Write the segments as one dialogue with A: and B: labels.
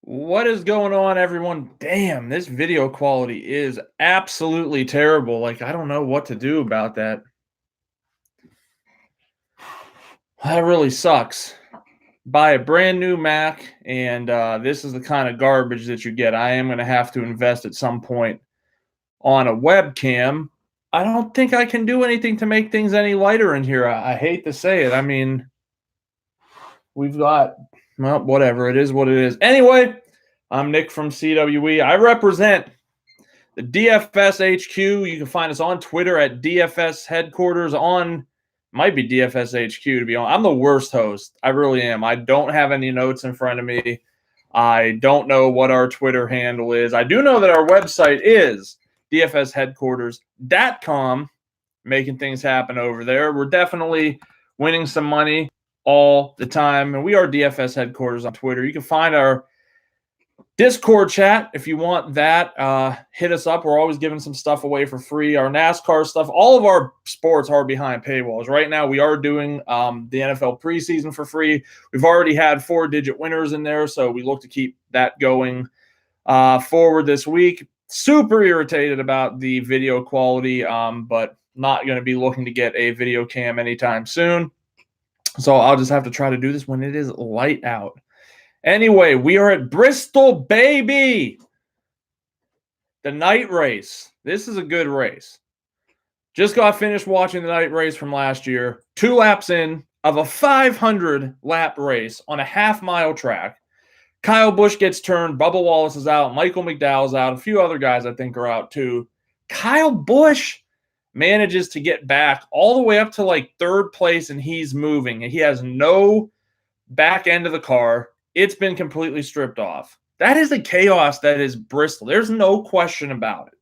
A: What is going on, everyone? Damn, this video quality is absolutely terrible. Like, I don't know what to do about that. That really sucks. Buy a brand new Mac, and this is the kind of garbage that you get. I am going to have to invest at some point on a webcam. I don't think I can do anything to make things any lighter in here. I hate to say it. I mean, we've got, well, whatever. It is what it is. Anyway, I'm Nick from CWE. I represent the DFS HQ. You can find us on Twitter at DFS headquarters. Might be DFS HQ, to be honest. I'm the worst host. I really am. I don't have any notes in front of me. I don't know what our Twitter handle is. I do know that our website is dfsheadquarters.com, making things happen over there. We're definitely winning some money all the time, and we are DFS headquarters on Twitter. You can find our Discord chat if you want that. Hit us up. We're always giving some stuff away for free. Our NASCAR stuff, all of our sports are behind paywalls. Right now, we are doing the NFL preseason for free. We've already had 4-digit winners in there, so we look to keep that going forward this week. Super irritated about the video quality, but not going to be looking to get a video cam anytime soon. So I'll just have to try to do this when it is light out. Anyway, we are at Bristol, baby. The night race. This is a good race. Just got finished watching the night race from last year. 2 laps in of a 500-lap race on a half-mile track. Kyle Busch gets turned. Bubba Wallace is out. Michael McDowell's out. A few other guys I think are out too. Kyle Busch manages to get back all the way up to like 3rd place, and he's moving. He has no back end of the car. It's been completely stripped off. That is the chaos that is Bristol. There's no question about it.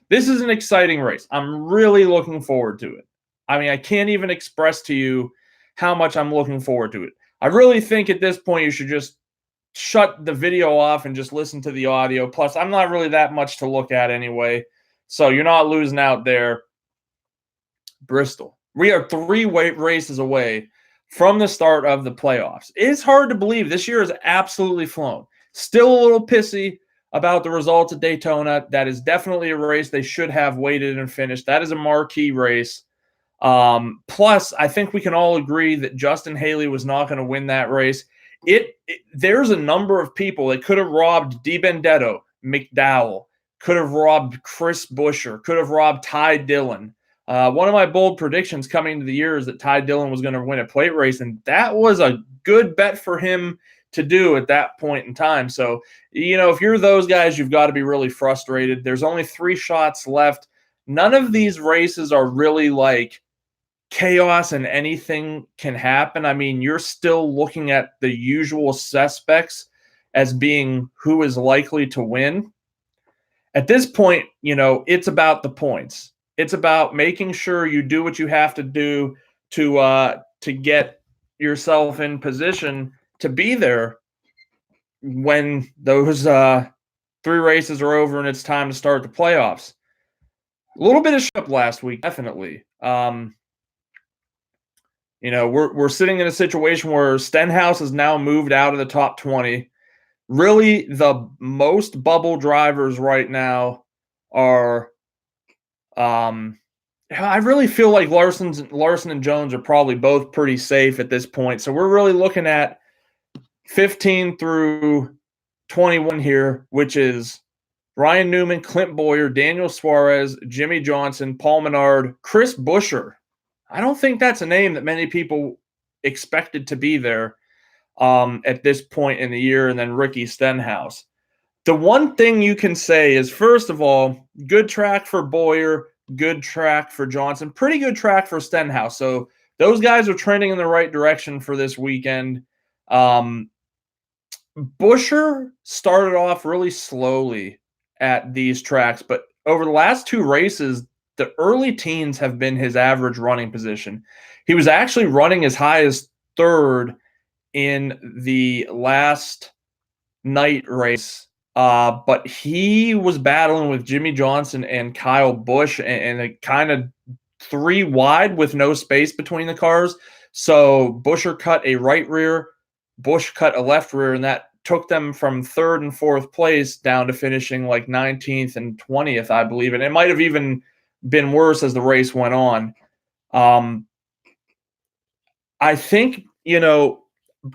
A: This is an exciting race. I'm really looking forward to it. I mean, I can't even express to you how much I'm looking forward to it. I really think at this point you should just shut the video off and just listen to the audio. Plus, I'm not really that much to look at anyway, so you're not losing out there. Bristol. We are 3 races away from the start of the playoffs. It's hard to believe. This year is absolutely flown. Still a little pissy about the results at Daytona. That is definitely a race they should have waited and finished. That is a marquee race. Plus, I think we can all agree that Justin Haley was not going to win that race. There's a number of people that could have robbed DiBenedetto, McDowell, could have robbed Chris Buescher, could have robbed Ty Dillon. One of my bold predictions coming into the year is that Ty Dillon was going to win a plate race, and that was a good bet for him to do at that point in time. So, if you're those guys, you've got to be really frustrated. There's only 3 shots left. None of these races are really like chaos and anything can happen. I mean, you're still looking at the usual suspects as being who is likely to win. At this point, it's about the points. It's about making sure you do what you have to do to get yourself in position to be there when those 3 races are over and it's time to start the playoffs. A little bit of shit last week, definitely. We're sitting in a situation where Stenhouse has now moved out of the top 20. Really, the most bubble drivers right now are I really feel like Larson and Jones are probably both pretty safe at this point. So we're really looking at 15 through 21 here, which is Ryan Newman, Clint Boyer, Daniel Suarez, Jimmy Johnson, Paul Menard, Chris Buescher. I don't think that's a name that many people expected to be there at this point in the year, and then Ricky Stenhouse. The one thing you can say is, first of all, good track for Boyer, good track for Johnson, pretty good track for Stenhouse. So those guys are trending in the right direction for this weekend. Buescher started off really slowly at these tracks, but over the last 2 races, the early teens have been his average running position. He was actually running as high as 3rd in the last night race. But he was battling with Jimmy Johnson and Kyle Busch and a kind of 3 wide with no space between the cars. So Buescher cut a right rear, Busch cut a left rear, and that took them from 3rd and 4th place down to finishing like 19th and 20th, I believe. And it might have even been worse as the race went on. I think,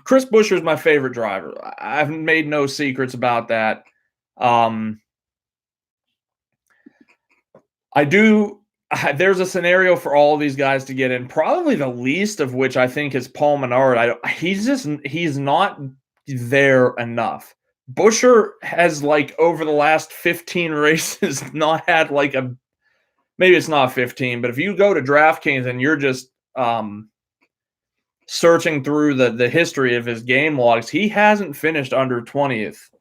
A: Chris Buescher is my favorite driver. I've made no secrets about that. There's a scenario for all of these guys to get in, probably the least of which I think is Paul Menard. He's not there enough. Buescher has, like, over the last 15 races not had like maybe it's not 15, but if you go to DraftKings and you're just searching through the history of his game logs, he hasn't finished under 20th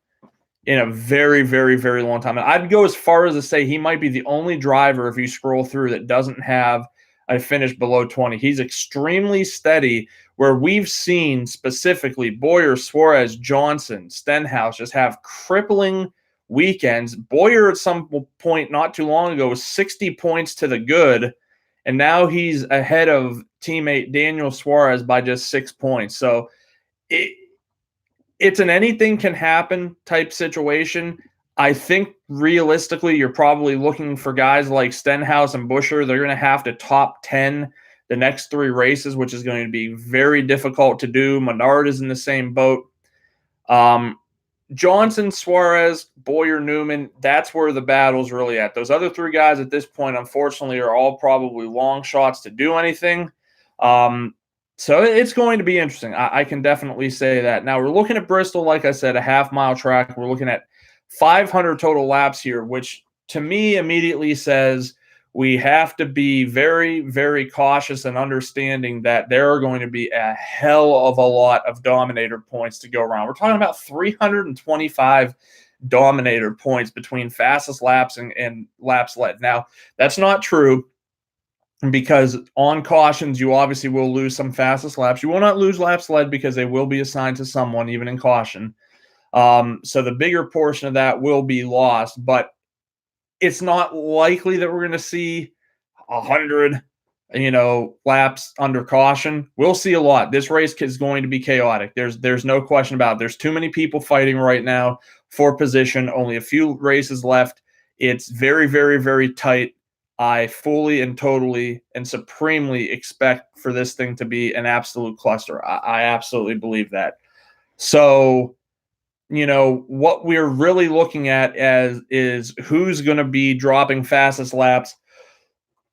A: in a very, very, very long time. And I'd go as far as to say he might be the only driver, if you scroll through, that doesn't have a finish below 20. He's extremely steady, where we've seen specifically Bowyer, Suarez, Johnson, Stenhouse just have crippling weekends. Bowyer at some point not too long ago was 60 points to the good, and now he's ahead of teammate Daniel Suarez by just 6 points. So it's an anything can happen type situation. I think realistically, you're probably looking for guys like Stenhouse and Buescher. They're going to have to top 10 the next 3 races, which is going to be very difficult to do. Menard is in the same boat. Johnson, Suarez, Bowyer, Newman, that's where the battle's really at. Those other 3 guys at this point, unfortunately, are all probably long shots to do anything. So it's going to be interesting. I can definitely say that. Now, we're looking at Bristol, like I said, a half-mile track. We're looking at 500 total laps here, which to me immediately says we have to be very, very cautious and understanding that there are going to be a hell of a lot of Dominator points to go around. We're talking about 325 Dominator points between fastest laps and laps led. Now, that's not true, because on cautions, you obviously will lose some fastest laps. You will not lose laps led because they will be assigned to someone, even in caution. So the bigger portion of that will be lost, but it's not likely that we're going to see 100, laps under caution. We'll see a lot. This race is going to be chaotic. There's no question about it. There's too many people fighting right now for position. Only a few races left. It's very, very, very tight. I fully and totally and supremely expect for this thing to be an absolute cluster. I absolutely believe that. So, what we're really looking at is who's going to be dropping fastest laps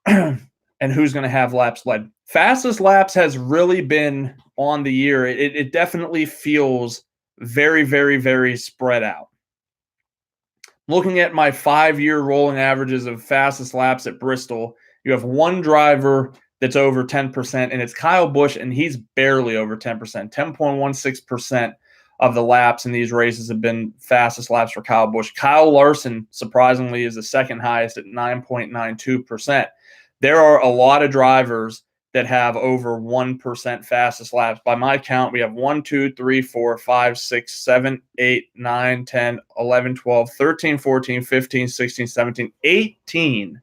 A: and who's going to have laps led. Fastest laps has really been on the year. It definitely feels very, very, very spread out. Looking at my 5-year rolling averages of fastest laps at Bristol, you have one driver that's over 10%, and it's Kyle Busch, and he's barely over 10%. 10.16% of the laps in these races have been fastest laps for Kyle Busch. Kyle Larson, surprisingly, is the second highest at 9.92%. There are a lot of drivers that have over 1% fastest laps. By my count, we have 1, 2, 3, 4, 5, 6, 7, 8, 9, 10, 11, 12, 13, 14, 15, 16, 17, 18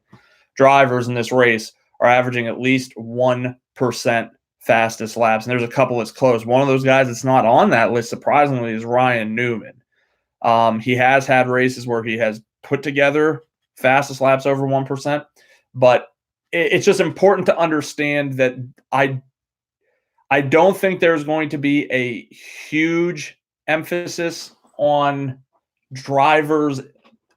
A: drivers in this race are averaging at least 1% fastest laps. And there's a couple that's close. One of those guys that's not on that list, surprisingly, is Ryan Newman. He has had races where he has put together fastest laps over 1%, but it's just important to understand that I don't think there's going to be a huge emphasis on drivers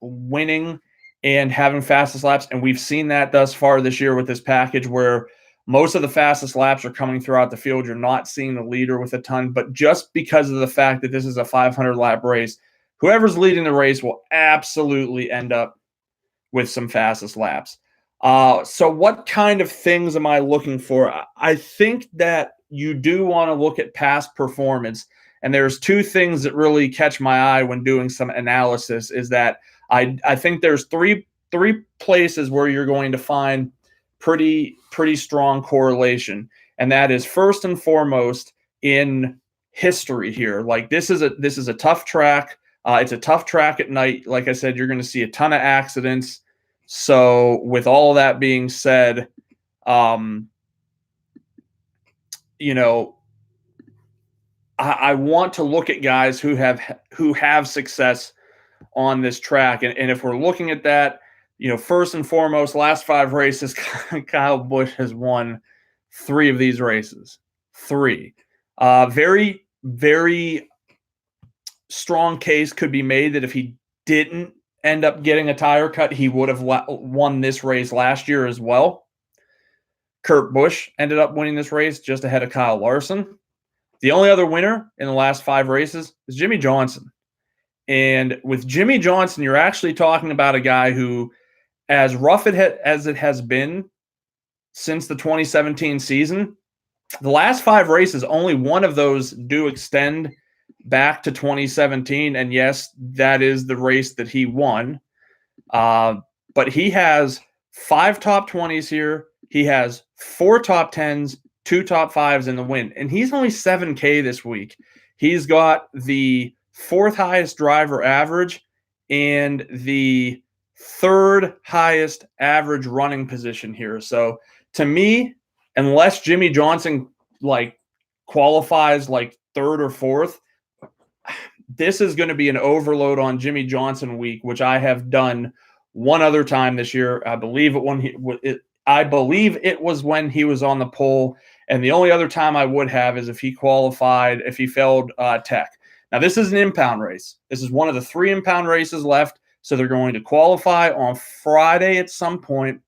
A: winning and having fastest laps. And we've seen that thus far this year with this package, where most of the fastest laps are coming throughout the field. You're not seeing the leader with a ton, but just because of the fact that this is a 500-lap race, whoever's leading the race will absolutely end up with some fastest laps. So what kind of things am I looking for? I think that you do want to look at past performance, and there's 2 things that really catch my eye when doing some analysis. Is that I think there's three places where you're going to find pretty strong correlation, and that is first and foremost in history here. Like, this is a tough track. It's a tough track at night. Like I said, you're going to see a ton of accidents. So with all that being said, I I want to look at guys who have success on this track. And if we're looking at that, first and foremost, last 5 races, Kyle Busch has won 3 of these races. 3. Very, very strong case could be made that if he didn't end up getting a tire cut, he would have won this race last year as well. Kurt Busch ended up winning this race just ahead of Kyle Larson. The only other winner in the last 5 races is Jimmie Johnson. And with Jimmie Johnson, you're actually talking about a guy who, as rough as it has been since the 2017 season, the last 5 races, only one of those do extend back to 2017. And yes, that is the race that he won. But he has 5 top 20s here. He has 4 top 10s, 2 top 5s in the win. And he's only 7K this week. He's got the 4th highest driver average and the 3rd highest average running position here. So to me, unless Jimmie Johnson qualifies 3rd or 4th, this is going to be an overload on Jimmie Johnson week, which I have done one other time this year. I believe it was when he was on the pole, and the only other time I would have is if he failed tech. Now, this is an impound race. This is one of the 3 impound races left, so they're going to qualify on Friday at some point.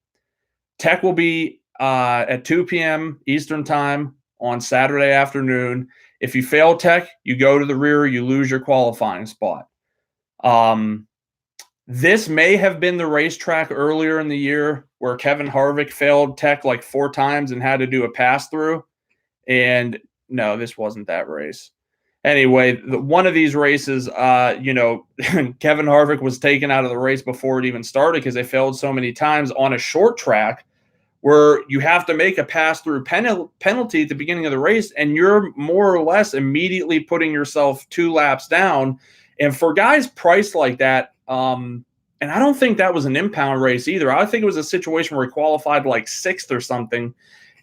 A: Tech will be at 2 p.m. Eastern time on Saturday afternoon. If you fail tech, you go to the rear, you lose your qualifying spot. This may have been the racetrack earlier in the year where Kevin Harvick failed tech 4 times and had to do a pass-through. And no, this wasn't that race. Anyway, one of these races, Kevin Harvick was taken out of the race before it even started because they failed so many times on a short track where you have to make a pass-through penalty at the beginning of the race, and you're more or less immediately putting yourself 2 laps down. And for guys priced like that, and I don't think that was an impound race either. I think it was a situation where he qualified 6th or something,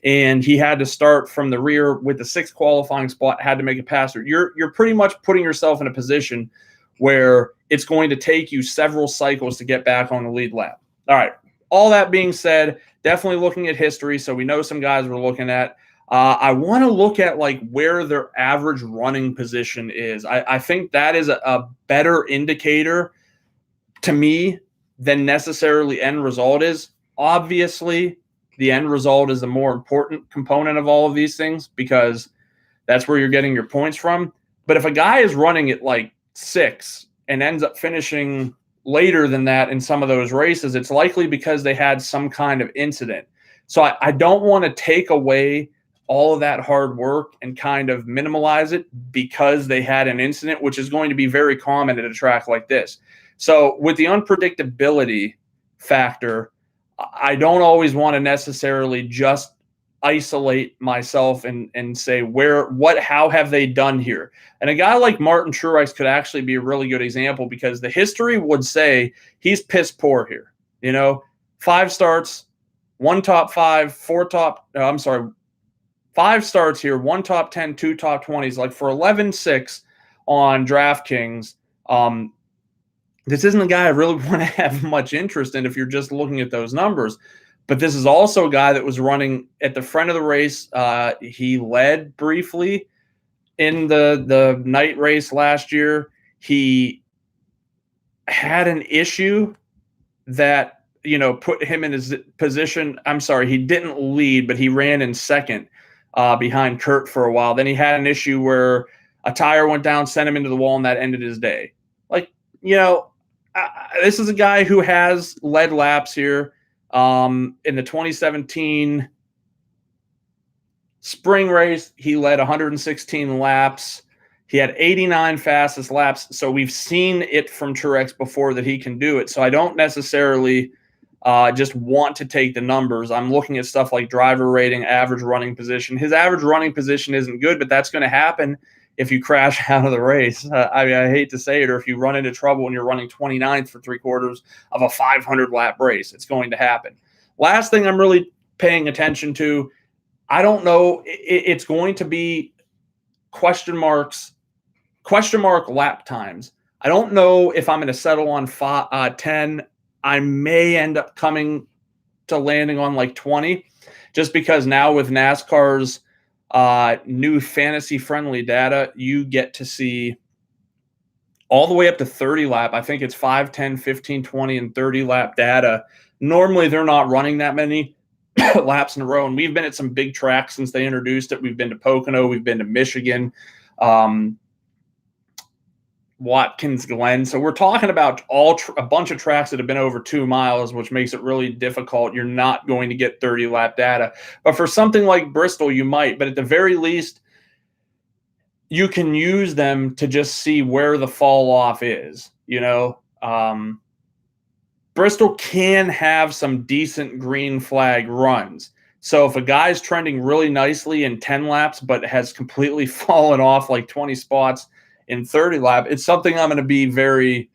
A: and he had to start from the rear with the 6th qualifying spot, had to make a pass-through. You're pretty much putting yourself in a position where it's going to take you several cycles to get back on the lead lap. All right. All that being said, definitely looking at history, so we know some guys we're looking at. I want to look at where their average running position is. I think that is a better indicator to me than necessarily end result is. Obviously, the end result is the more important component of all of these things because that's where you're getting your points from. But if a guy is running at 6 and ends up finishing later than that in some of those races, it's likely because they had some kind of incident. So I don't want to take away all of that hard work and kind of minimalize it because they had an incident, which is going to be very common at a track like this. So with the unpredictability factor, I don't always want to necessarily just isolate myself and say how have they done here? And a guy like Martin Truex could actually be a really good example because the history would say he's piss poor here. 5 starts, 1 top 5, 5 starts here, 1 top 10, 2 top 20s, for 11-6 on DraftKings. This isn't a guy I really want to have much interest in if you're just looking at those numbers. But this is also a guy that was running at the front of the race. He led briefly in the night race last year. He had an issue that, put him in his position. I'm sorry, he didn't lead, but he ran in second behind Kurt for a while. Then he had an issue where a tire went down, sent him into the wall, and that ended his day. This is a guy who has led laps here. In the 2017 spring race, he led 116 laps. He had 89 fastest laps. So we've seen it from Truex before that he can do it. So I don't necessarily just want to take the numbers. I'm looking at stuff like driver rating, average running position. His average running position isn't good, but that's going to happen if you crash out of the race. I hate to say it, or if you run into trouble when you're running 29th for 3/4 of a 500-lap race. It's going to happen. Last thing I'm really paying attention to, I don't know, it's going to be question mark lap times. I don't know if I'm going to settle on 10. I may end up coming to landing on like 20, just because now with NASCAR's new fantasy-friendly data, you get to see all the way up to 30 lap. I think it's 5, 10, 15, 20, and 30 lap data. Normally, they're not running that many laps in a row, and we've been at some big tracks since they introduced it. We've been to Pocono. We've been to Michigan. Watkins Glen. So we're talking about a bunch of tracks that have been over 2 miles, which makes it really difficult. You're not going to get 30 lap data, but for something like Bristol, you might. But at the very least, you can use them to just see where the fall off is. Bristol can have some decent green flag runs. So if a guy's trending really nicely in 10 laps, but has completely fallen off like 20 spots in 30 lap, it's something I'm going to be very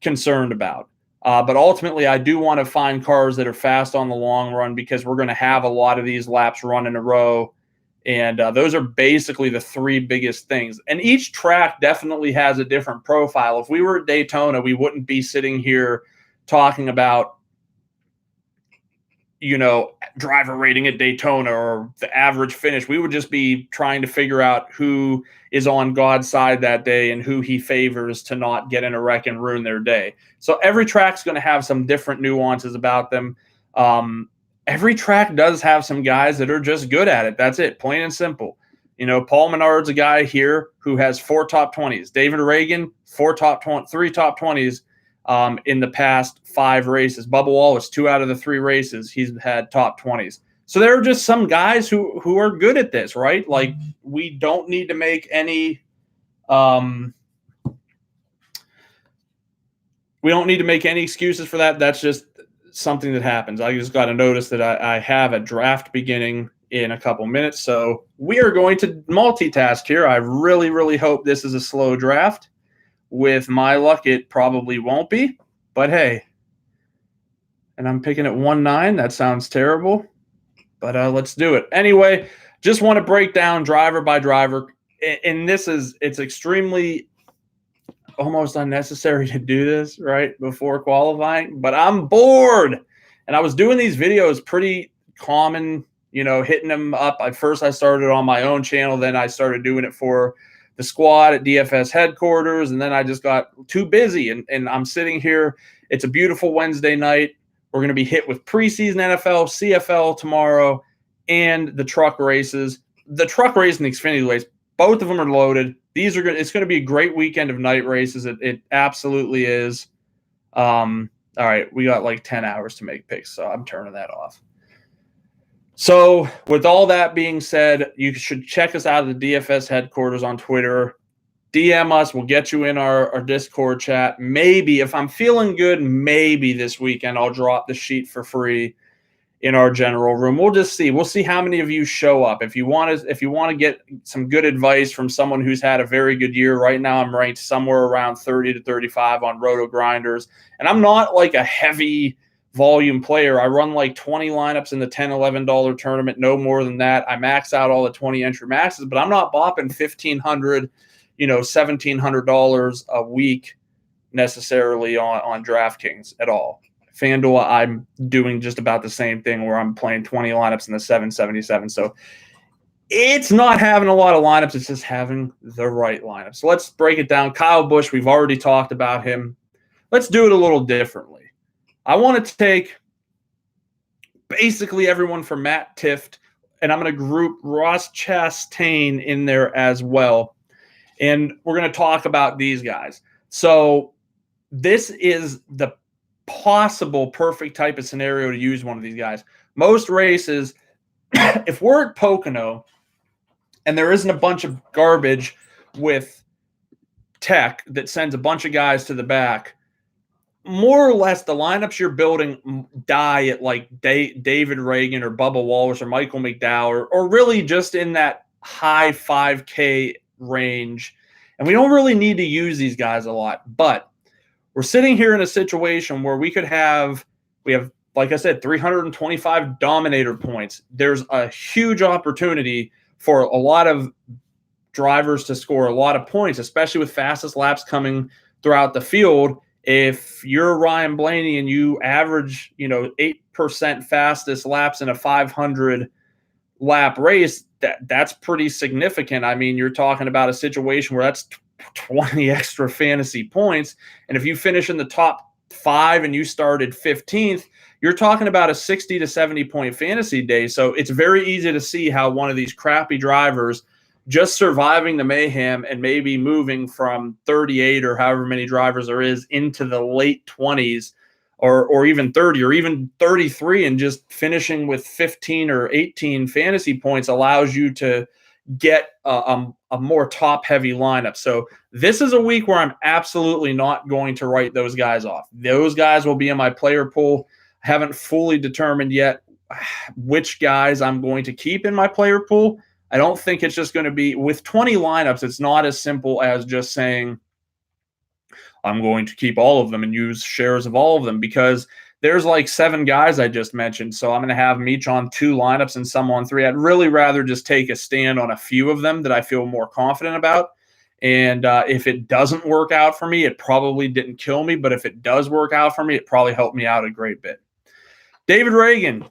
A: concerned about. But ultimately, I do want to find cars that are fast on the long run, because we're going to have a lot of these laps run in a row. And those are basically the 3 biggest things. And each track definitely has a different profile. If we were at Daytona, we wouldn't be sitting here talking about, driver rating at Daytona or the average finish. We would just be trying to figure out who is on God's side that day and who he favors to not get in a wreck and ruin their day. So every track's going to have some different nuances about them. Every track does have some guys that are just good at it. That's it, plain and simple. Paul Menard's a guy here who has 4 top 20s. David Reagan, 3 top 20s. In the past 5 races. Bubba Wallace, 2 out of the 3 races, he's had top 20s. So there are just some guys who are good at this, right? Like, we don't need to make any excuses for that. That's just something that happens. I just got to notice that I have a draft beginning in a couple minutes. So we are going to multitask here. I really, really hope this is a slow draft. With my luck, it probably won't be, but hey, and I'm picking at 1-9. That sounds terrible, but let's do it. Anyway, just want to break down driver by driver, and it's extremely almost unnecessary to do this right before qualifying, but I'm bored, and I was doing these videos pretty common, hitting them up. At first, I started on my own channel, then I started doing it for the squad at DFS headquarters, and then I just got too busy, and I'm sitting here. It's a beautiful Wednesday night. We're going to be hit with preseason NFL, CFL tomorrow, and the truck races. The truck race and the Xfinity race, both of them are loaded. It's going to be a great weekend of night races. It absolutely is. All right, we got like 10 hours to make picks, so I'm turning that off. So with all that being said, you should check us out at the DFS headquarters on Twitter. DM us. We'll get you in our Discord chat. Maybe, if I'm feeling good, maybe this weekend I'll drop the sheet for free in our general room. We'll just see. We'll see how many of you show up. If you want to get some good advice from someone who's had a very good year, right now I'm ranked somewhere around 30 to 35 on Roto Grinders. And I'm not like a heavy volume player. I run like 20 lineups in the $10, $11 tournament, no more than that. I max out all the 20 entry maxes, but I'm not bopping $1,500, $1,700 a week necessarily on DraftKings at all. FanDuel, I'm doing just about the same thing where I'm playing 20 lineups in the 777. So it's not having a lot of lineups. It's just having the right lineup. So let's break it down. Kyle Busch, we've already talked about him. Let's do it a little differently. I want to take basically everyone from Matt Tifft, and I'm going to group Ross Chastain in there as well. And we're going to talk about these guys. So this is the possible perfect type of scenario to use one of these guys. Most races, if we're at Pocono and there isn't a bunch of garbage with tech that sends a bunch of guys to the back, more or less the lineups you're building die at like David Reagan or Bubba Wallace or Michael McDowell or really just in that high 5K range. And we don't really need to use these guys a lot. But we're sitting here in a situation where we have, like I said, 325 dominator points. There's a huge opportunity for a lot of drivers to score a lot of points, especially with fastest laps coming throughout the field. If you're Ryan Blaney and you average, 8% fastest laps in a 500 lap race, that's pretty significant. I mean, you're talking about a situation where that's 20 extra fantasy points. And if you finish in the top 5 and you started 15th, you're talking about a 60 to 70 point fantasy day. So it's very easy to see how one of these crappy drivers just surviving the mayhem and maybe moving from 38 or however many drivers there is into the late 20s or even 30 or even 33 and just finishing with 15 or 18 fantasy points allows you to get a more top-heavy lineup. So this is a week where I'm absolutely not going to write those guys off. Those guys will be in my player pool. I haven't fully determined yet which guys I'm going to keep in my player pool. I don't think it's just going to be – with 20 lineups, it's not as simple as just saying I'm going to keep all of them and use shares of all of them because there's like 7 guys I just mentioned. So I'm going to have them each on 2 lineups and some on 3. I'd really rather just take a stand on a few of them that I feel more confident about. And if it doesn't work out for me, it probably didn't kill me. But if it does work out for me, it probably helped me out a great bit. David Reagan.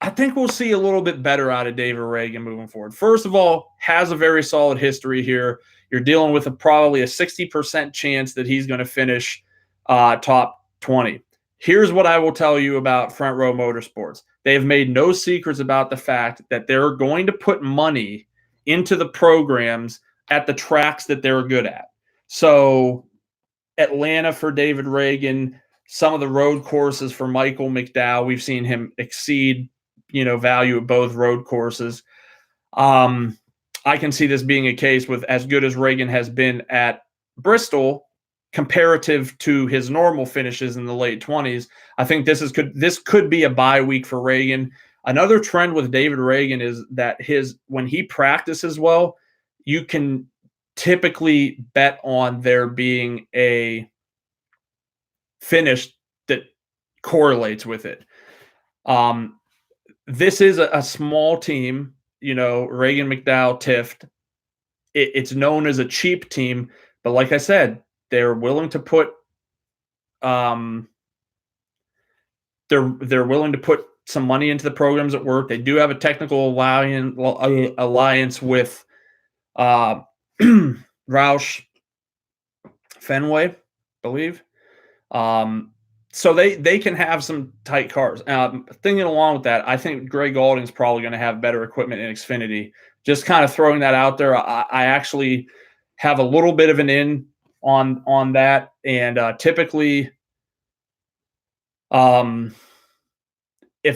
A: I think we'll see a little bit better out of David Reagan moving forward. First of all, has a very solid history here. You're dealing with probably a 60% chance that he's going to finish top 20. Here's what I will tell you about Front Row Motorsports. They've made no secrets about the fact that they're going to put money into the programs at the tracks that they're good at. So Atlanta for David Reagan, some of the road courses for Michael McDowell, we've seen him exceed value at both road courses. I can see this being a case with as good as Reagan has been at Bristol comparative to his normal finishes in the late 20s. I think this could be a bye week for Reagan. Another trend with David Reagan is that when he practices well, you can typically bet on there being a finish that correlates with it. This is a small team, Reagan McDowell Tift. It's known as a cheap team, but like I said, they're willing to put they're willing to put some money into the programs at work. They do have a technical alliance with Roush Fenway, I believe. So they can have some tight cars. Thinking along with that, I think Greg Galding's probably going to have better equipment in Xfinity. Just kind of throwing that out there. I actually have a little bit of an in on that, and typically, if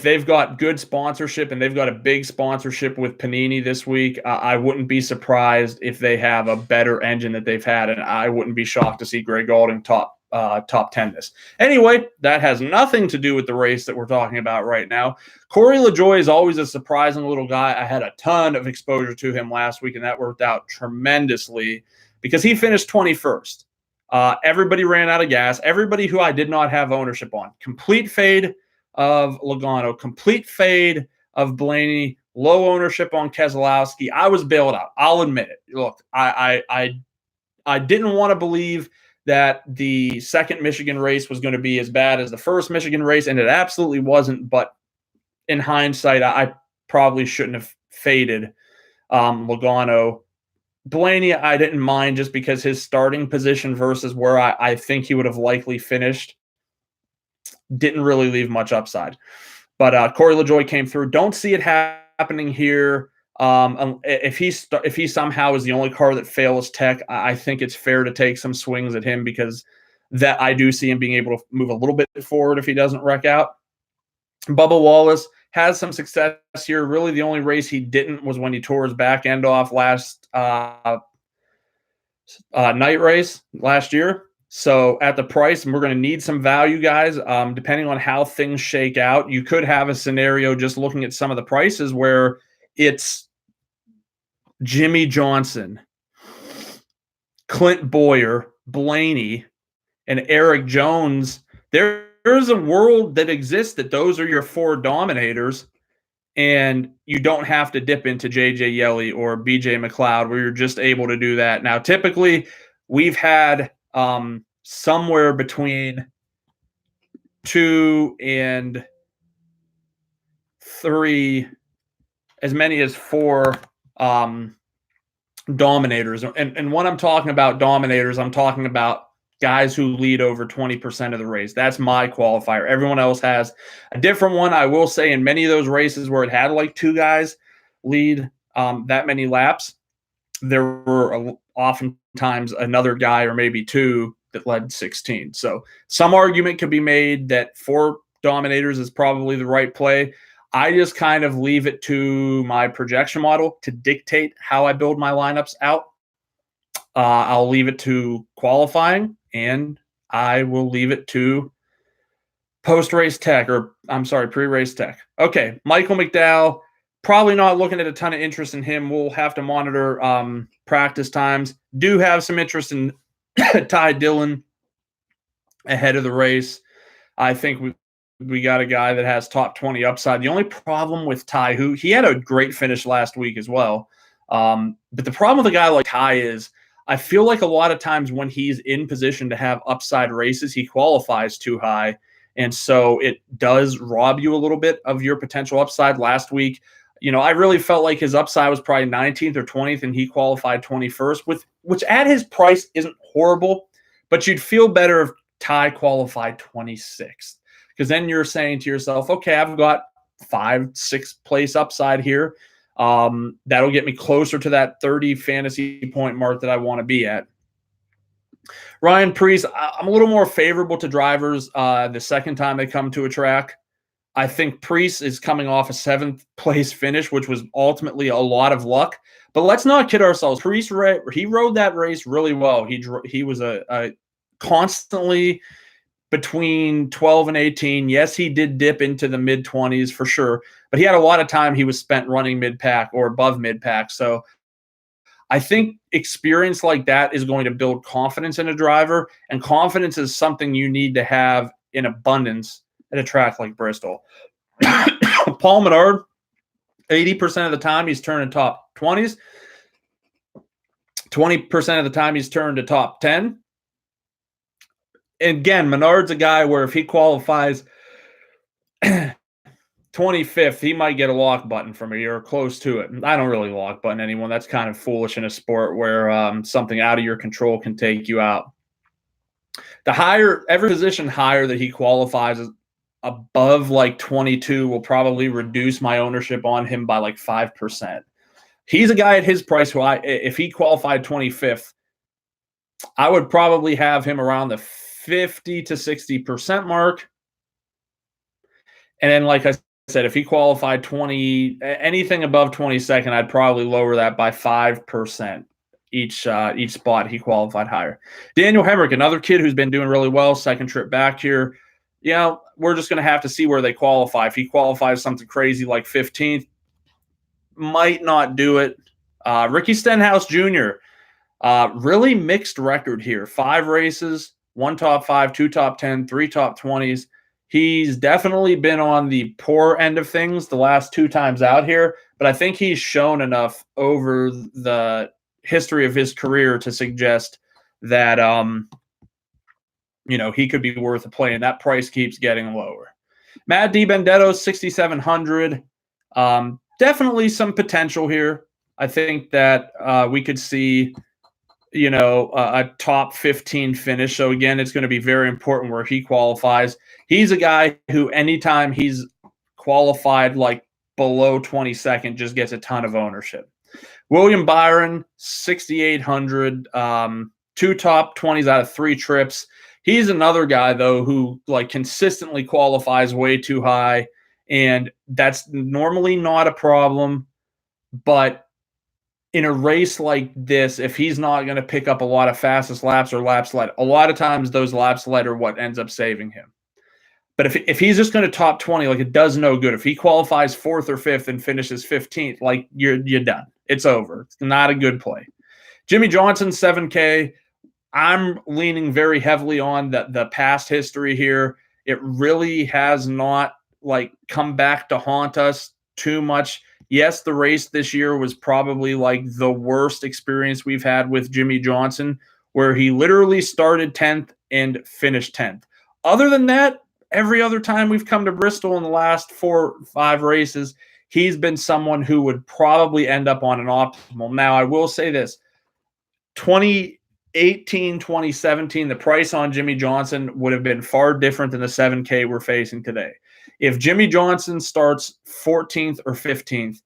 A: they've got good sponsorship and they've got a big sponsorship with Panini this week, I wouldn't be surprised if they have a better engine that they've had, and I wouldn't be shocked to see Greg Galding top 10 this. Anyway, that has nothing to do with the race that we're talking about right now. Corey LaJoie is always a surprising little guy. I had a ton of exposure to him last week, and that worked out tremendously because he finished 21st. Everybody ran out of gas. Everybody who I did not have ownership on. Complete fade of Logano. Complete fade of Blaney. Low ownership on Keselowski. I was bailed out. I'll admit it. Look, I didn't want to believe that the second Michigan race was going to be as bad as the first Michigan race, and it absolutely wasn't. But in hindsight, I probably shouldn't have faded Logano. Blaney, I didn't mind just because his starting position versus where I think he would have likely finished didn't really leave much upside. But Corey LaJoie came through. Don't see it happening here. If he somehow is the only car that fails tech, I think it's fair to take some swings at him because that I do see him being able to move a little bit forward if he doesn't wreck out. Bubba Wallace has some success here. Really, the only race he didn't was when he tore his back end off last night race last year. So at the price, and we're going to need some value, guys, depending on how things shake out. You could have a scenario just looking at some of the prices where it's Jimmy Johnson, Clint Boyer, Blaney, and Eric Jones. There's a world that exists that those are your 4 dominators. and you don't have to dip into JJ Yeley or BJ McLeod where you're just able to do that. Now, typically, we've had somewhere between 2 and 3, as many as 4 dominators. And when I'm talking about dominators, I'm talking about guys who lead over 20% of the race. That's my qualifier. Everyone else has a different one. I will say in many of those races where it had like 2 guys lead that many laps, there were oftentimes another guy or maybe 2 that led 16. So some argument could be made that 4 dominators is probably the right play. I just kind of leave it to my projection model to dictate how I build my lineups out. I'll leave it to qualifying, and I will leave it to post-race tech, or I'm sorry, pre-race tech. Okay, Michael McDowell, probably not looking at a ton of interest in him. We'll have to monitor practice times. Do have some interest in Ty Dillon ahead of the race. I think we got a guy that has top 20 upside. The only problem with Ty, who he had a great finish last week as well, but the problem with a guy like Ty is I feel like a lot of times when he's in position to have upside races, he qualifies too high, and so it does rob you a little bit of your potential upside. Last week, I really felt like his upside was probably 19th or 20th, and he qualified 21st, which at his price isn't horrible, but you'd feel better if Ty qualified 26th. Because then you're saying to yourself, okay, I've got 5-6 place upside here. That'll get me closer to that 30 fantasy point mark that I want to be at. Ryan Preece, I'm a little more favorable to drivers the second time they come to a track. I think Preece is coming off a 7th place finish, which was ultimately a lot of luck. But let's not kid ourselves. Preece, he rode that race really well. He was a constantly between 12 and 18. Yes, he did dip into the mid-20s for sure, but he had a lot of time he was spent running mid-pack or above mid-pack. So I think experience like that is going to build confidence in a driver, and confidence is something you need to have in abundance at a track like Bristol. Paul Menard, 80% of the time he's turning top 20s. 20% of the time he's turned to top 10. Again, Menard's a guy where if he qualifies 25th, he might get a lock button from me or close to it. I don't really lock button anyone. That's kind of foolish in a sport where something out of your control can take you out. Every position higher that he qualifies above like 22 will probably reduce my ownership on him by like 5%. He's a guy at his price who if he qualified 25th, I would probably have him around the 50 to 60% mark. And then, like I said, if he qualified anything above 22nd, I'd probably lower that by 5% each spot he qualified higher. Daniel Hemrick, another kid who's been doing really well, second trip back here. We're just going to have to see where they qualify. If he qualifies something crazy like 15th, might not do it. Ricky Stenhouse Jr., really mixed record here. 5 races, 1 top 5, 2 top 10, 3 top 20s. He's definitely been on the poor end of things the last 2 times out here, but I think he's shown enough over the history of his career to suggest that he could be worth a play, and that price keeps getting lower. Matt DiBenedetto, 6,700. Definitely some potential here. I think that we could see a top 15 finish. So again, it's going to be very important where he qualifies. He's a guy who anytime he's qualified like below 22nd just gets a ton of ownership. William Byron, 6,800, 2 top 20s out of 3 trips. He's another guy though who like consistently qualifies way too high, and that's normally not a problem, but in a race like this, if he's not going to pick up a lot of fastest laps or laps led, a lot of times those laps led are what ends up saving him. But if he's just going to top 20, like it does no good. If he qualifies 4th or 5th and finishes 15th, like you're done. It's over. It's not a good play. Jimmy Johnson, 7K. I'm leaning very heavily on the past history here. It really has not like come back to haunt us too much. Yes, the race this year was probably like the worst experience we've had with Jimmy Johnson, where he literally started 10th and finished 10th. Other than that, every other time we've come to Bristol in the last 4 or 5 races, he's been someone who would probably end up on an optimal. Now, I will say this. 2018, 2017, the price on Jimmy Johnson would have been far different than the 7K we're facing today. If Jimmy Johnson starts 14th or 15th,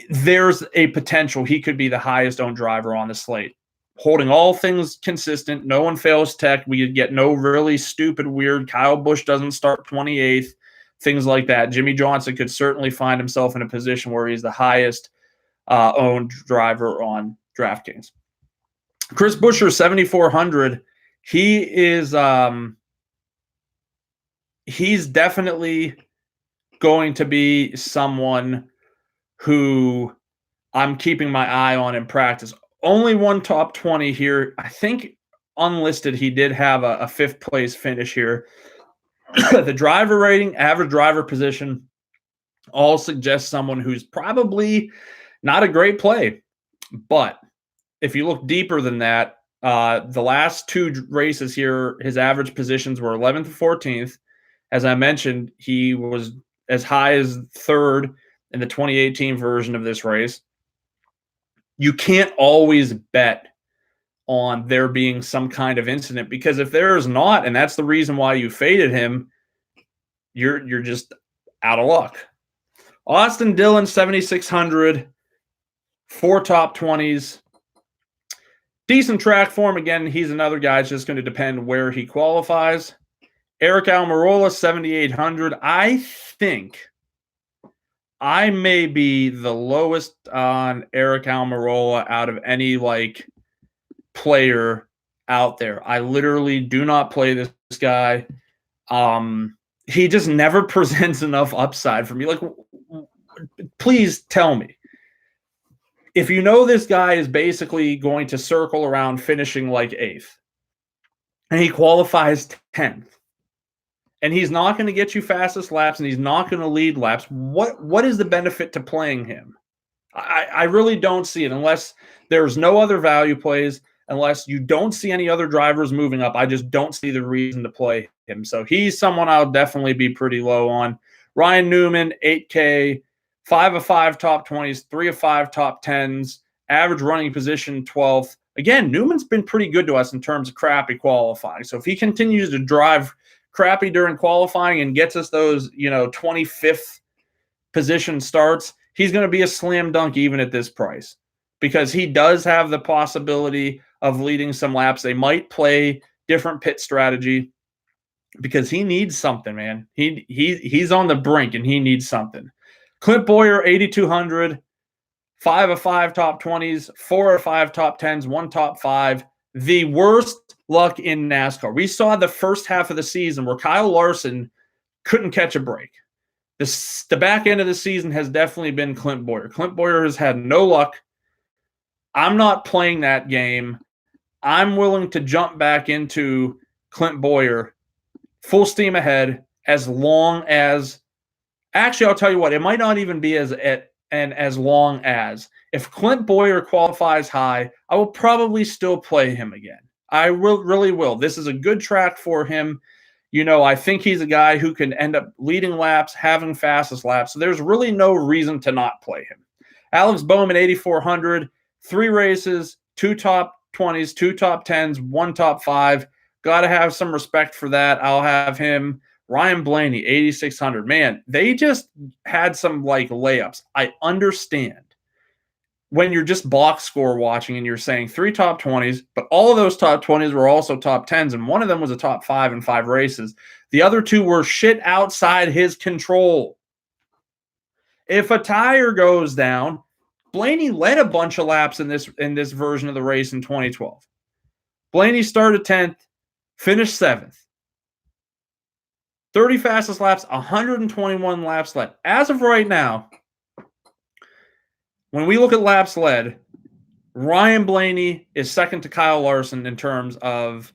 A: there's a potential he could be the highest owned driver on the slate. Holding all things consistent, no one fails tech. We get no really stupid, weird. Kyle Busch doesn't start 28th, things like that. Jimmy Johnson could certainly find himself in a position where he's the highest owned driver on DraftKings. Chris Buescher, 7,400. He is he's definitely going to be someone who I'm keeping my eye on in practice. Only one top 20 here. I think unlisted, he did have a 5th place finish here. The driver rating, average driver position, all suggest someone who's probably not a great play. But if you look deeper than that, the last 2 races here, his average positions were 11th and 14th. As I mentioned, he was as high as 3rd in the 2018 version of this race. You can't always bet on there being some kind of incident, because if there is not, and that's the reason why you faded him, you're just out of luck. Austin Dillon, 7,600, 4 top 20s. Decent track form. Again, he's another guy. It's just going to depend where he qualifies. Eric Almirola, 7,800. I think I may be the lowest on Eric Almirola out of any player out there. I literally do not play this guy. He just never presents enough upside for me. Please tell me, if you know this guy is basically going to circle around finishing 8th, and he qualifies 10th, and he's not going to get you fastest laps, and he's not going to lead laps, what is the benefit to playing him? I really don't see it unless there's no other value plays, unless you don't see any other drivers moving up. I just don't see the reason to play him. So he's someone I'll definitely be pretty low on. Ryan Newman, 8K, 5 of 5 top 20s, 3 of 5 top 10s, average running position 12th. Again, Newman's been pretty good to us in terms of crappy qualifying. So if he continues to drive crappy during qualifying and gets us those, 25th position starts, he's going to be a slam dunk even at this price, because he does have the possibility of leading some laps. They might play different pit strategy because he needs something, man. He's on the brink and he needs something. Clint Boyer, 8,200, 5 of 5 top 20s, 4 of 5 top 10s, 1 top 5. The worst luck in NASCAR. We saw the first half of the season where Kyle Larson couldn't catch a break. The back end of the season has definitely been Clint Boyer. Clint Boyer has had no luck. I'm not playing that game. I'm willing to jump back into Clint Boyer full steam ahead as long as – actually, I'll tell you what, it might not even be as long as – if Clint Boyer qualifies high, I will probably still play him again. I really will. This is a good track for him. I think he's a guy who can end up leading laps, having fastest laps. So there's really no reason to not play him. Alex Bowman, 8,400, 3 races, 2 top 20s, 2 top 10s, 1 top 5. Got to have some respect for that. I'll have him. Ryan Blaney, 8,600. Man, they just had some layups. I understand when you're just box score watching and you're saying 3 top 20s, but all of those top 20s were also top 10s, and one of them was a top 5 in 5 races. The other 2 were shit outside his control. If a tire goes down, Blaney led a bunch of laps in this version of the race in 2012. Blaney started 10th, finished 7th. 30 fastest laps, 121 laps led. As of right now, when we look at laps led, Ryan Blaney is second to Kyle Larson in terms of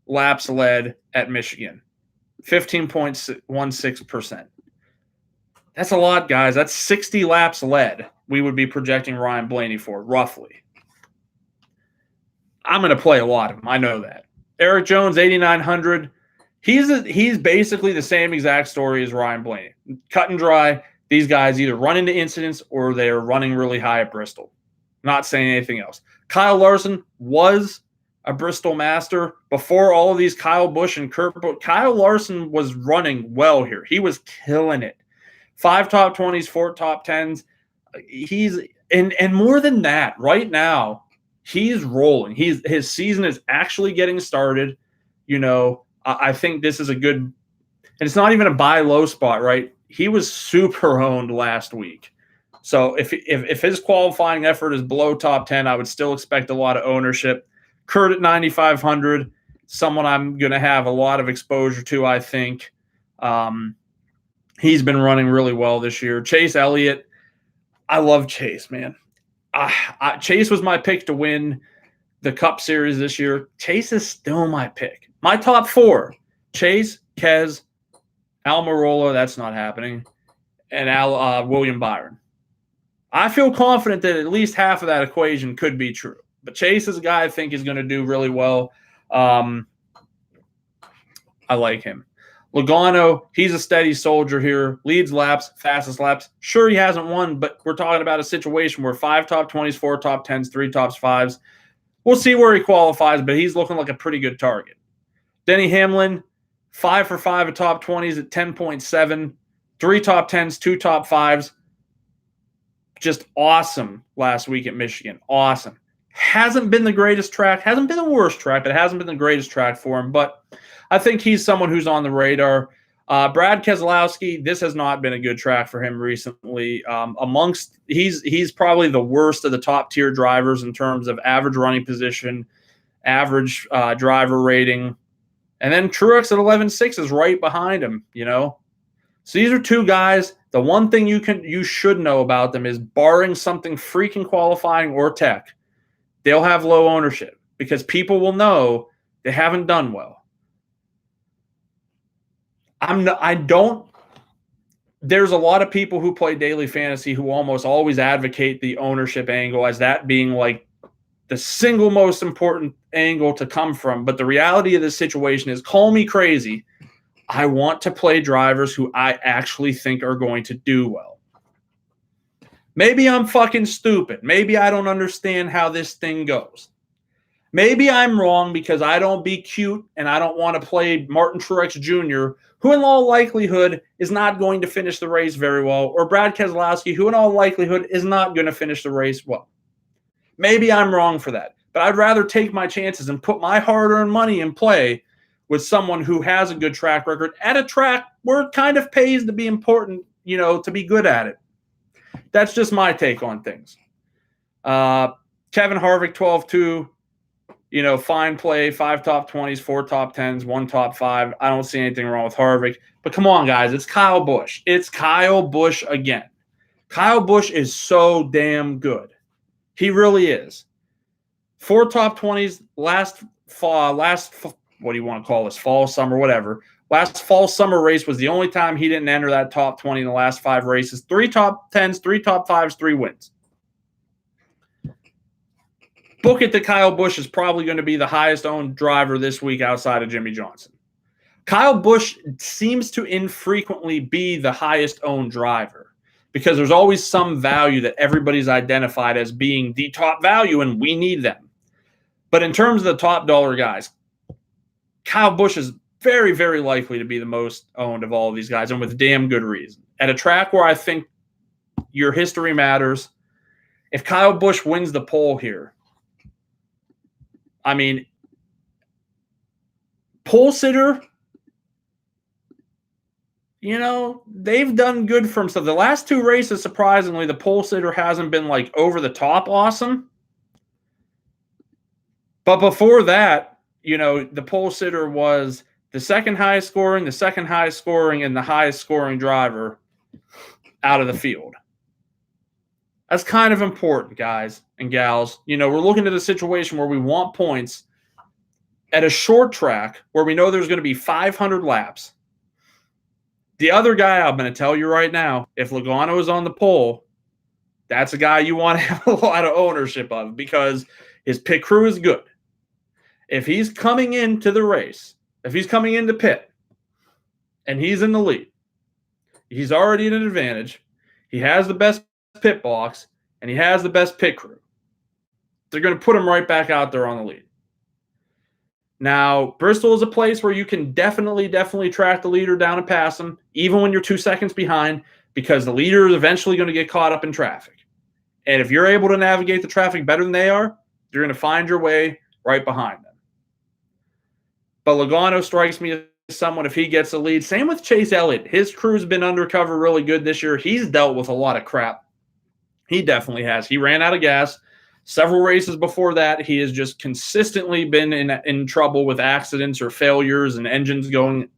A: laps led at Michigan, 15.16%. That's a lot, guys. That's 60 laps led we would be projecting Ryan Blaney for, roughly. I'm going to play a lot of them. I know that. Eric Jones, 8,900. He's basically the same exact story as Ryan Blaney. Cut and dry. These guys either run into incidents or they're running really high at Bristol. Not saying anything else. Kyle Larson was a Bristol master before all of these Kyle Busch and Kurt Busch. Kyle Larson was running well here. He was killing it. 5 top 20s, 4 top 10s. He's and more than that, right now, he's rolling. His season is actually getting started. You know, I think this is a good, and it's not even a buy low spot, right? He was super owned last week. So if his qualifying effort is below top 10, I would still expect a lot of ownership. Kurt at 9,500, someone I'm going to have a lot of exposure to, I think. He's been running really well this year. Chase Elliott, I love Chase, man. Chase was my pick to win the Cup Series this year. Chase is still my pick. My top 4, Chase, Kez, Almirola, that's not happening, and William Byron. I feel confident that at least half of that equation could be true. But Chase is a guy I think is going to do really well. I like him. Logano, he's a steady soldier here. Leads laps, fastest laps. Sure, he hasn't won, but we're talking about a situation where 5 top 20s, 4 top 10s, 3 top 5s. We'll see where he qualifies, but he's looking like a pretty good target. Denny Hamlin, 5 for 5 at top 20s at 10.7. 3 top 10s, 2 top 5s. Just awesome last week at Michigan. Awesome. Hasn't been the greatest track. Hasn't been the worst track, but it hasn't been the greatest track for him. But I think he's someone who's on the radar. Brad Keselowski, this has not been a good track for him recently. He's probably the worst of the top tier drivers in terms of average running position, average driver rating. And then Truex at 11.6 is right behind him, you know. So these are 2 guys. The one thing you should know about them is, barring something freaking qualifying or tech, they'll have low ownership because people will know they haven't done well. There's a lot of people who play daily fantasy who almost always advocate the ownership angle as that being like the single most important angle to come from. But the reality of this situation is, call me crazy, I want to play drivers who I actually think are going to do well. Maybe I'm fucking stupid. Maybe I don't understand how this thing goes. Maybe I'm wrong because I don't be cute and I don't want to play Martin Truex Jr., who in all likelihood is not going to finish the race very well, or Brad Keselowski, who in all likelihood is not going to finish the race well. Maybe I'm wrong for that, but I'd rather take my chances and put my hard-earned money in play with someone who has a good track record at a track where it kind of pays to be important, you know, to be good at it. That's just my take on things. Kevin Harvick, 12-2. You know, fine play, 5 top 20s, 4 top 10s, 1 top 5. I don't see anything wrong with Harvick. But come on, guys. It's Kyle Busch. It's Kyle Busch again. Kyle Busch is so damn good. He really is. 4 top 20s last what do you want to call this? Fall, summer, whatever. Last fall, summer race was the only time he didn't enter that top 20 in the last 5 races. 3 top 10s, 3 top 5s, 3 wins. Book it that Kyle Busch is probably going to be the highest owned driver this week outside of Jimmy Johnson. Kyle Busch seems to infrequently be the highest owned driver because there's always some value that everybody's identified as being the top value, and we need them. But in terms of the top dollar guys, Kyle Busch is very, very likely to be the most owned of all of these guys, and with damn good reason. At a track where I think your history matters, if Kyle Busch wins the pole here, I mean, pole sitter, you know, they've done good for himself. The last 2 races, surprisingly, the pole sitter hasn't been like over the top awesome. But before that, you know, the pole sitter was the second highest scoring, and the highest scoring driver out of the field. That's kind of important, guys and gals. You know, we're looking at a situation where we want points at a short track where we know there's going to be 500 laps. The other guy, I'm going to tell you right now, if Logano is on the pole, that's a guy you want to have a lot of ownership of because his pit crew is good. If he's coming into the race, if he's coming into pit and he's in the lead, he's already at an advantage. He has the best pit box and he has the best pit crew. They're going to put him right back out there on the lead. Now, Bristol is a place where you can definitely track the leader down and pass him, even when you're 2 seconds behind, because the leader is eventually going to get caught up in traffic. And if you're able to navigate the traffic better than they are, you're going to find your way right behind them. But Logano strikes me as someone, if he gets the lead. Same with Chase Elliott. His crew's been undercover really good this year. He's dealt with a lot of crap. He definitely has. He ran out of gas. Several races before that, he has just consistently been in trouble with accidents or failures and engines going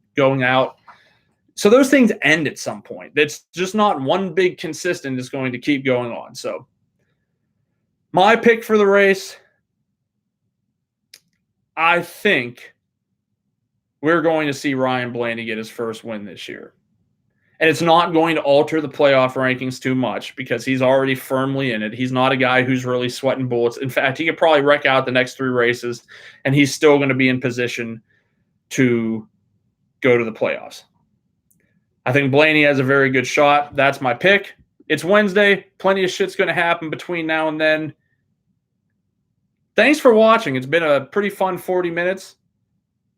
A: out. So those things end at some point. It's just not one big consistent that's going to keep going on. So my pick for the race, I think we're going to see Ryan Blaney get his first win this year. And it's not going to alter the playoff rankings too much because he's already firmly in it. He's not a guy who's really sweating bullets. In fact, he could probably wreck out the next 3 races, and he's still going to be in position to go to the playoffs. I think Blaney has a very good shot. That's my pick. It's Wednesday. Plenty of shit's going to happen between now and then. Thanks for watching. It's been a pretty fun 40 minutes.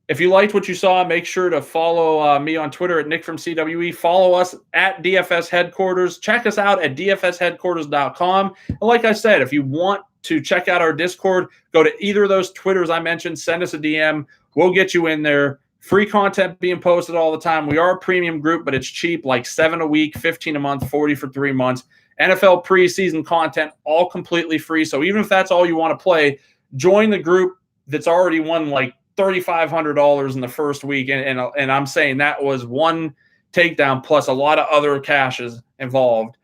A: If you liked what you saw, make sure to follow me on Twitter at Nick from CWE. Follow us at DFS Headquarters. Check us out at dfsheadquarters.com. And like I said, if you want to check out our Discord, go to either of those Twitters I mentioned. Send us a DM. We'll get you in there. Free content being posted all the time. We are a premium group, but it's cheap, like $7 a week, $15 a month, $40 for 3 months. NFL preseason content, all completely free. So even if that's all you want to play, join the group that's already won like $3,500 in the first week, and I'm saying that was one takedown plus a lot of other cashes involved.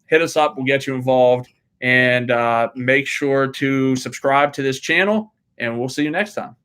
A: Hit us up, we'll get you involved, and make sure to subscribe to this channel, and we'll see you next time.